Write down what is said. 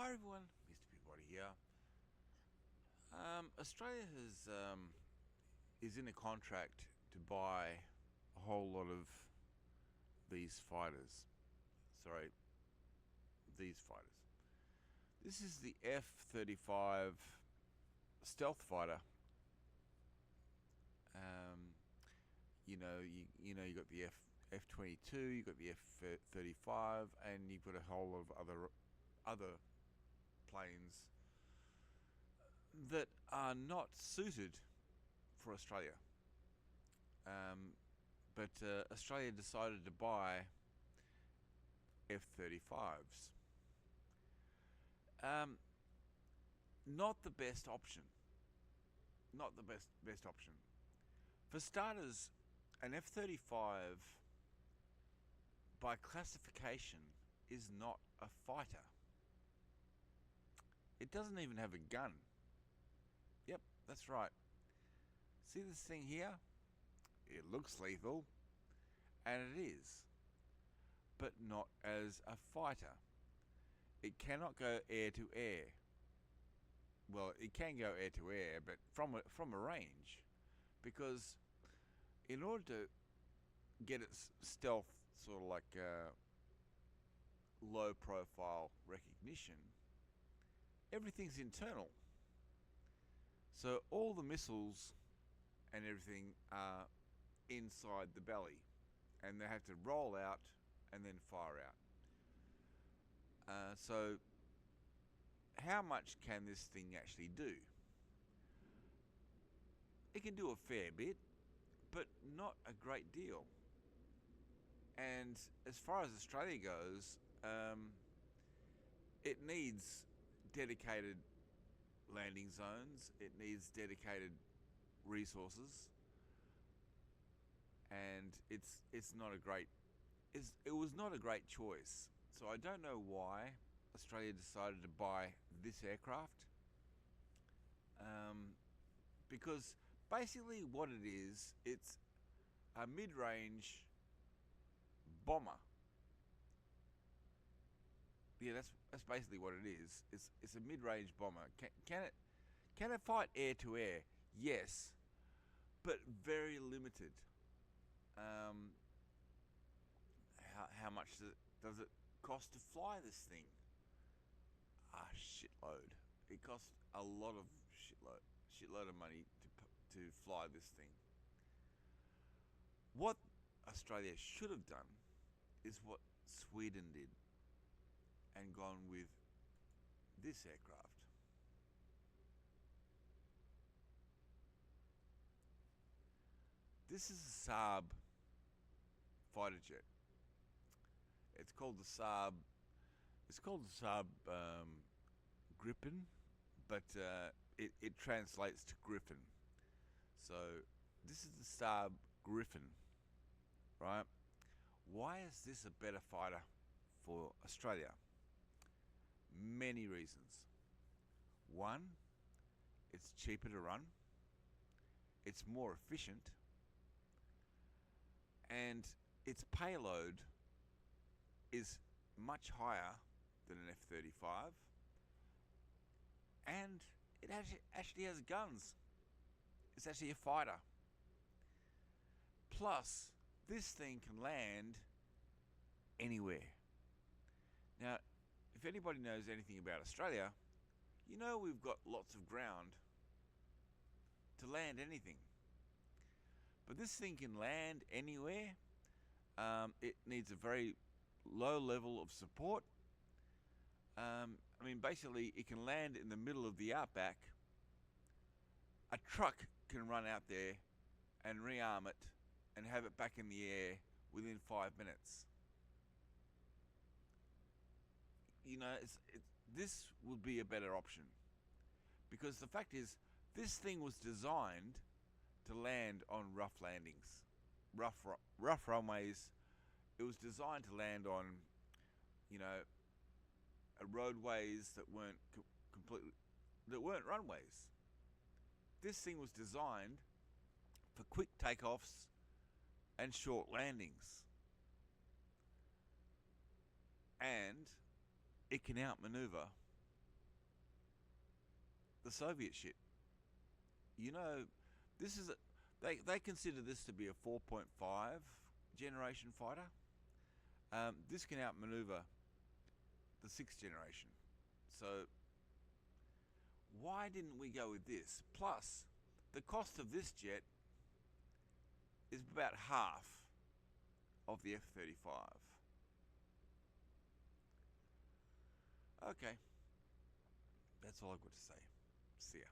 Hi everyone, Mr. Peabody here. Australia is in a contract to buy a whole lot of these fighters. Sorry, these fighters. This is the F-35 stealth fighter. You got the F-22, you got the F-35, and you've got a whole lot of other planes that are not suited for Australia. But Australia decided to buy F-35s. Not the best option. Not the best option. For starters, an F-35 by classification is not a fighter. It doesn't even have a gun. Yep, that's right. See this thing here? It looks lethal, and it is, but not as a fighter. It cannot go air to air. Well, it can go air to air, but from a range, because in order to get its stealth sort of like low profile recognition, everything's internal. So all the missiles and everything are inside the belly, and they have to roll out and then fire out. So how much can this thing actually do? It can do a fair bit, but not a great deal. And as far as Australia goes, it needs dedicated landing zones, it needs dedicated resources, and it was not a great choice. So I don't know why Australia decided to buy this aircraft, because basically what it is, it's a mid-range bomber. Yeah, that's basically what it is. It's a mid-range bomber. Can it fight air to air? Yes, but very limited. How much does it cost to fly this thing? A shitload. It costs a lot of shitload of money to fly this thing. What Australia should have done is what Sweden did, and gone with this aircraft. This is a Saab fighter jet. It's called the Saab. It's called the Saab Gripen, but it translates to Griffin. So this is the Saab Griffin, right? Why is this a better fighter for Australia? Many reasons. One, it's cheaper to run, it's more efficient, and its payload is much higher than an F-35, and it actually has guns. It's actually a fighter. Plus, this thing can land anywhere. Now, if anybody knows anything about Australia, you know we've got lots of ground to land anything. But this thing can land anywhere. It needs a very low level of support. Basically, it can land in the middle of the outback. A truck can run out there and rearm it and have it back in the air within 5 minutes. This would be a better option, because the fact is, this thing was designed to land on rough landings, rough runways. It was designed to land on, roadways that weren't runways. This thing was designed for quick takeoffs and short landings. And it can outmaneuver the Soviet shit. You know, this is they consider this to be a 4.5 generation fighter. This can outmaneuver the 6th generation. So why didn't we go with this? Plus, the cost of this jet is about half of the F-35. Okay, that's all I've got to say. See ya.